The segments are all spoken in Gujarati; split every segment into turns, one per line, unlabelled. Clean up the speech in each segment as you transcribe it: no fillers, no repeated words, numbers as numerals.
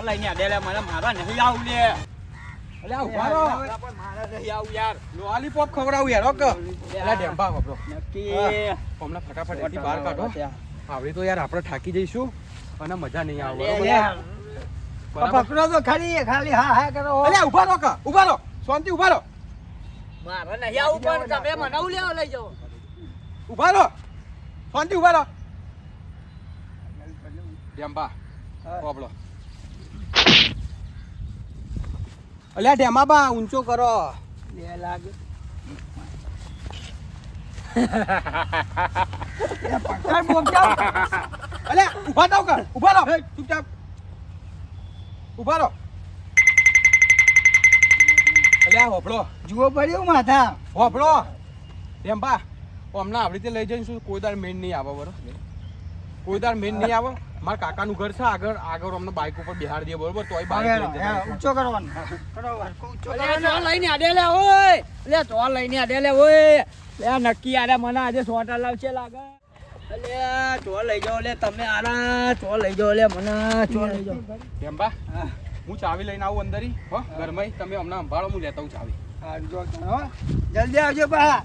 લઈને આડે લે મને મારા નહીં આવું લે
અલે ઉભા રહો
પણ મારા નહીં આવું યાર
લોલીપોપ ખવડાવું યાર ઓકે અલે ડેમ્બા બાપરો
નક્કી
હમણાં ફટાફટ એથી બહાર કાઢો આવડી તો યાર આપણે થાકી જઈશું અને મજા નહીં આવે બરોબર
પકડો તો ખાલી હા હા કરો
અલે ઉભા રહો કા ઉભા રહો શાંતિ ઉભા રહો
મારા નહીં આવું પણ તમે મને લેવા લઈ જાઓ
ઉભા રહો શાંતિ ઉભા રહો ડેમ્બા પોપડો અલ્યા ડેમા બા ઊંચો કરો
લે લાગે પકડ બોક્યા
અલ્યા ઉભા થાવ કા ઉભા રહો ચૂપચાપ ઉભા રહો અલ્યા હોપડો
જુઓ પડ્યું માથા
હોપડો ડેમ્બા હમણાં આવી રીતે લઈ જઈને શું કોઈ દાર મેન નહીં આવે બરોબર કોઈ દાર મેન નહીં આવે મારા કાકાનું ઘર છે આગળ આગળ અમને બાઇક ઉપર બિહાર દે બરોબર તોય બાઇક
ઊંચો કરવાનો
લઈને આડે લે ઓય લે તો લઈને આડે લે ઓય લે નક્કી આરે મને આજે સોટા લાવશે લાગે લે તો લઈ જાઓ લે તમે આરા તો લઈ જાઓ લે મને તો લઈ જાઓ
ડેમ્બા હું ચાવી લઈને આવું અંદર હો ઘરમાં તમે હમણાં સંભાળો હું લેતા હું ચાવી
જલ્દી આવજો બા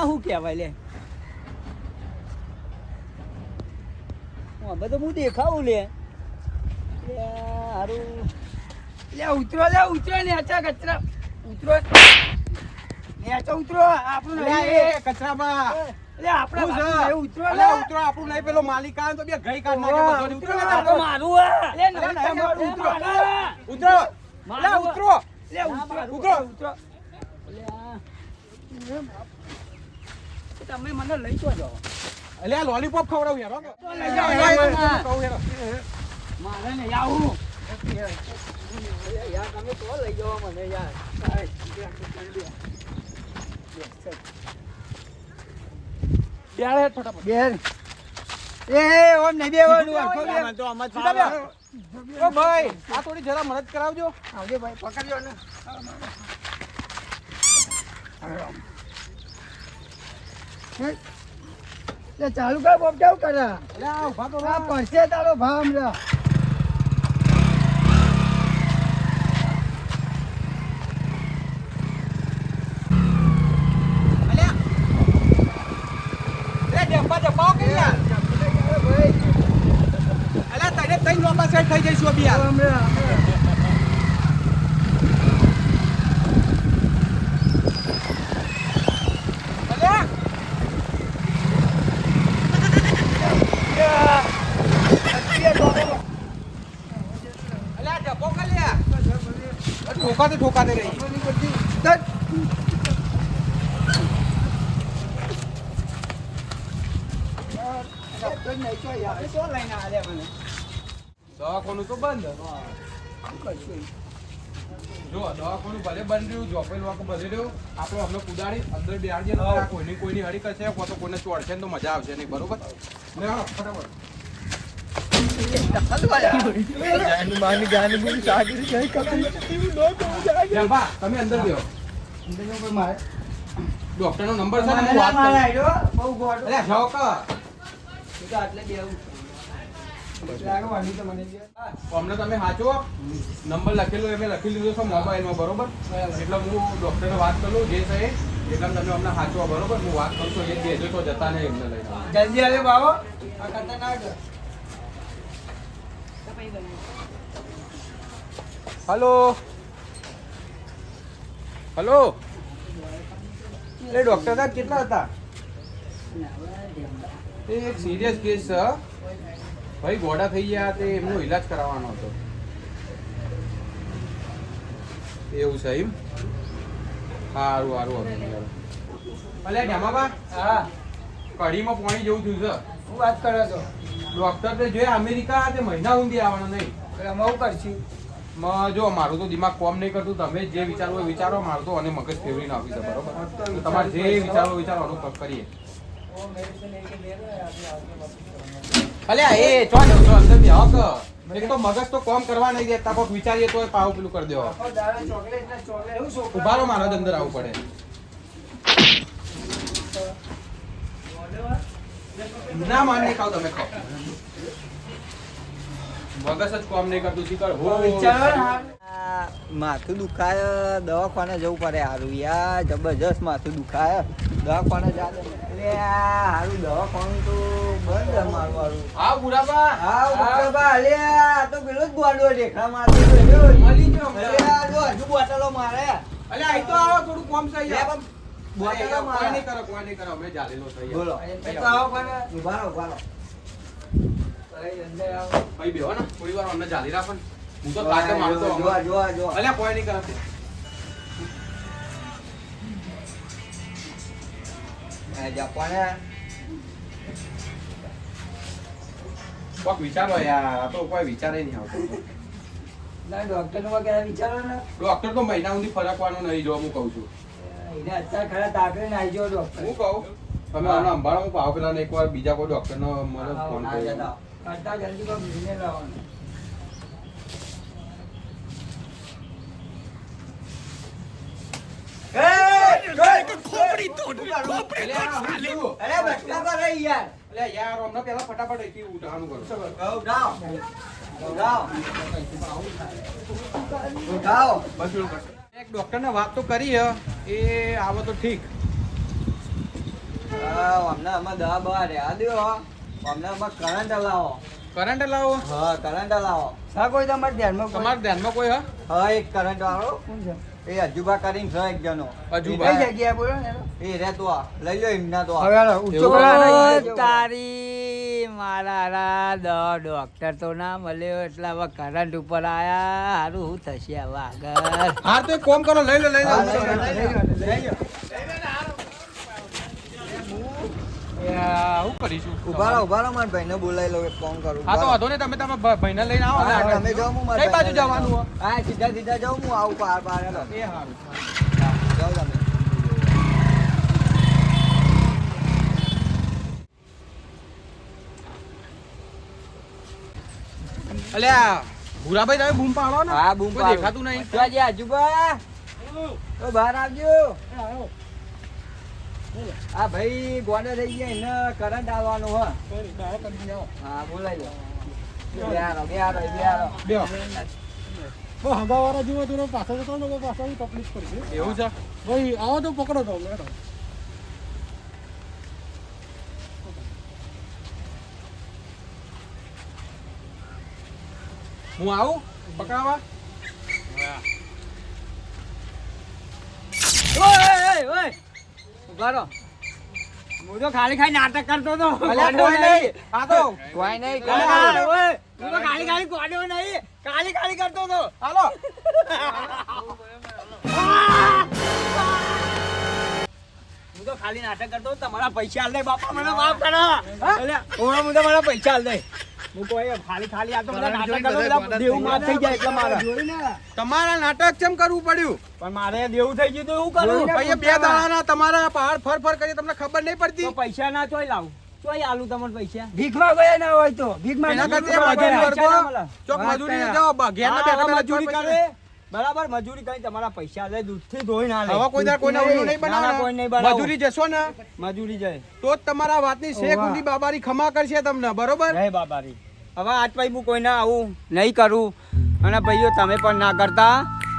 શું કેવાય લે બધું હું દેખાવું લે હારું
લે ઉતરો ને અચા કચરા ઉતરો નેચો ઉતરો આપણું નહીં
કચરામાં
લે આપણે ઉતરો
અલે ઉતરો આપણું નહીં પેલો માલિક આવે તો બે ગઈ કાઢ નાખે બધો ઉતરો ને
તો મારું
લે ઉતરો
ઉતરો લે ઉતરો
લે
ઉતરો
તમે મને લઈ તો જાઓ
અલે આ લોલીપોપ ખવડાવું યાર
લઈ જાઓ
કહું યાર
મારે નહીં આવું
યાર તમે તો લઈ જાઓ મને યાર
બેળ ફટાફટ
બેન એ ઓમ નહીં બેવાનું આખો
મને તો આમ જ
સીધા બે ઓ ભાઈ આ થોડી જરા મદદ કરાવજો
આવજે ભાઈ પકડજો ને લે ચાલુ કર બોપ કેવું કરે
અલે આ ઉભા કરો
આ પડશે તારો ભાવ હમણાં
જપાઓ કે યાર અલે તને તઈ લોપા સેટ થઈ જઈશું અભી યાર ઠોકાતે રહી દવાખાનું તો બંધ જો દવાખાનું ભલે બંધ રહ્યું જોપેલ વાક ભલે રહ્યું આપણે અમને કુદાડી અંદર બેહાડીએ કોઈની હરી કરશે તો કોઈને ચોડશે ને તો મજા આવશે નહીં બરોબર ને ફટાફટ તમે અંદર ગયો ડોક્ટર નો નંબર છે ને હું વાત કરું અરે જાઓ કા અમને તમે સાચો નંબર લખેલો એમ લખી લીધો છે મોબાઈલમાં બરોબર એટલે હું ડોક્ટરને વાત કરું જે છે એટલે તમે અમને સાચો બરોબર હું વાત કરું છું એ દેજો તો જતા નહીં એમને લઈને
જલ્દી આવે બાબો આ ખતરનાક
હલો હલો એ ડોક્ટર સાહેબ કેટલા હતા એ એક સિરિયસ કેસ છે ભાઈ ગોડા થઈ ગયા તે એમનો ઈલાજ કરાવવાનો હતો એવું છે એમ સારું સારું અલે ઢામાબા
હા
કઢીમાં પાણી જેવું થયું છે
હું વાત કરો છો
ડોક્ટર તે જોયા અમેરિકા તે મહિના સુધી આવવાનો નહીં
અમે હું કરશું
જો મારું તો દિમાગ કોમ નહીં કરતું તમે જે વિચારો એ વિચારો મારું તો અને મગજ ફેરવી નાખી છે બરોબર તમારે જે વિચારો વિચારો અનુભવ કરીએ અલ્યા એ ચો અંદર બે હક એક તો મગજ તો કામ કરવા નહીં દેતા, કોક વિચારીએ તો પાવ પેલું કરી દેવા.
આખો દાડો ચોકલેટ ને ચોકલેટ એવું છોકરા.
ઉભા રહો, મારે જ અંદર આવવું પડે. ના માર નહીં ખાવ, તમે ખાઓ. મગજ જ કામ નહીં કરતું, શીખર હો.
વિચારો ને હાલ.
આ માથું દુખાય, દવાખાને જવું પડે હારું યાર, જબરજસ્ત માથું દુખાય, દવાખાને જા દે. અરે હારું દવાખાનું તો બંધ છે મારું હારું.
હા બુરાબા.
હા બરાબર. અલે આ તો પેલો જ ગોડો રેખા મારતો રહ્યો.
મળી ગયો હમણાં.
અરે આ જો હજુ બોટલો મારે.
અલે આઈ તો આવો, થોડું કામ થઈ
લે
જાય.
પણ બોટલો
કોઈ
મારે.
નહીં કરો, કોઈ નહીં કરો, અમે જાલેલો થઈ
બોલો એ તો આવો પણ ઉભા રહો, ઉભા રહો. ભાઈ અંદર આવો.
ભાઈ બેહો ને, થોડી વાર અમને જાલી રાખો ને. હું તો તાકે મારતો
જો
હમણાં.
જો જો.
અલ્યા કોઈ નહીં કરે.
જાપાને
કોક વિચારો યાર, આ તો કોઈ વિચારે નહીં આવતો.
ના ડોક્ટર નું વગેરે વિચારો ને.
ડોક્ટર તો મહિના સુધી ફરકવાનું નહીં, જો હું કહું છું.
એને અત્યારે ખરા તાકરે ને આવી જાઓ ડોક્ટર.
હું કહું તમે આનો સંભાળો, હું પાવ પેલા એકવાર બીજા કોઈ ડોક્ટરનો મને ફોન
ના
કર્યો.
જતા. કરતા જલ્દી કોઈ બીજને લાવવાનું. અરે બચકા કરો યાર.
અલ્યા યાર, અમને પેલા ફટાફટ અહીંથી ઉઠાવાનું કરો.
ઉઠાઓ. ઉઠાઓ. ઉઠાઓ.
બસ પેલું કરો. એક ડોક્ટરને વાત તો કરી હે, એ આવે તો ઠીક.
અમને આમાં દવા બવા રહ્યા દો. અમને આમાં કરંટ લાવો.
કરંટ લાવો.
હા કરંટ લાવો. હા કોઈ તમારે ધ્યાનમાં કોઈ?
તમારા ધ્યાનમાં કોઈ હે?
હા એક કરંટ વાળો. કોણ છે? એ અજુબા કરીને છે એક જણો.
અજુબા.
કઈ જગ્યાએ બોલો ને? એ રે તો આ લઈ લો એમના તો આ.
હવે હાલો, ઊંચો
એવું?
કરો ને.
ઓ તારી મારા ડોક્ટર તો ના મળ્યો એટલે હવે કરંટ ઉપર આયા. હારું શું થશે હવે આગળ?
હા તો એક કામ કરો, લઈ લો લઈ લો.
હા, લઈ લો, લઈ લો, લઈ લો.
શું કરીશું?
ઉભા રહો મારા ભાઈને બોલાવી લો, એક ફોન કરું.
હા તો વાંધો નહીં, તમે તમારા ભાઈને લઈને આવો.
હા,
આપણે
તમે જાઓ, હું મારા
કઈ બાજુ
ભાઈને
જવાનું હો?
હા સીધા સીધા જાઉં, હું આવું પાર પાર હેલો.
એ સારું.
હા, જાઓ તમે.
અલ્યા ભૂરાભાઈ, તમે બૂમ પાડો ને.
હા બૂમ
કોઈ
પાડો.
દેખાતું નહીં.
જો આજે આજુબા ઓ બહાર આવજો. આ ભાઈ ગોડે થઈ ગયા, એને કરંટ આવવાનો હ. હા બોલાઈ લો. બેહારો.
બેહો.
બહુ હગાવાળા જેવો થોડો પાછળ જતો ને તો પાછળ તકલીફ પડશે.
એવું છે?
ભાઈ આવો તો પકડો તો મેડમ.
હું આવું પકડાવા?
ઓય ઉભા રહો. હું તો ખાલી ખાલી નાટક કરતો હતો.
અલ્યા કોઈ નહીં. આ તો
કોઈ નહીં.
ઓય,
હું તો ખાલી ખાલી ગોડ્યો નહીં, ખાલી ખાલી કરતો હતો.
હાલો.
હું તો ખાલી નાટક કરતો હતો. તમારા પૈસા આલ દે બાપા, મને માફ કરો. અલ્યા ઓણા હું તો મારા પૈસા આલ દે. હું કોઈ ખાલી આ તો બધા નાટક કરતો, બધા દેવું માફ થઈ જાય એટલે મારે.
તમારા નાટક કેમ કરવું પડ્યું?
પણ મારે દેવું થઈ ગયું તો શું કરું?
ભાઈ, બે દાડાના તમારા પહાડ ફર કરી તમને ખબર નહીં પડતી?
તો પૈસા ના ચોય લાવું, ચોય આલું તમને પૈસા.
ભીખમાં ગયા ના હોય તો ભીખમાં
એના કરતા
ભીખમાં
મજૂરી
ગયા.
વર્ગો,
પૈસા ના મળે.
ચોક
વાત
મજૂરી
કયા?
જાઓ, ઘેરના બેઠા બેઠા
મજૂરી
ચોક
કરે બરાબર, મજૂરી કરી તમારા પૈસા લે, દૂધથી ધોઈ ના લે.
હવે કોઈ દાડો કોઈના ઓલું નહીં
ના, ના, કોઈ નહીં
બનાવવાના.
બનાવું.
મજૂરી જશો ને
મજૂરી જાય.
તો જ તમારા વાતની શેખ
ઓવા.
ઊંધી બાબારી ખમા કરશે તમને, બરોબર?
જય બાબારી. હવે આજ પછી હું કોઈને આવું નહીં કરું. અને ભાઈઓ તમે પણ ના કરતા.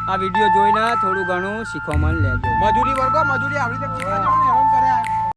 આ વિડીયો જોઈને થોડું ઘણું શીખવા મને લેજો.
મજૂરી વર્ગો, મજૂરી આવી રીતે હેરાન કરે.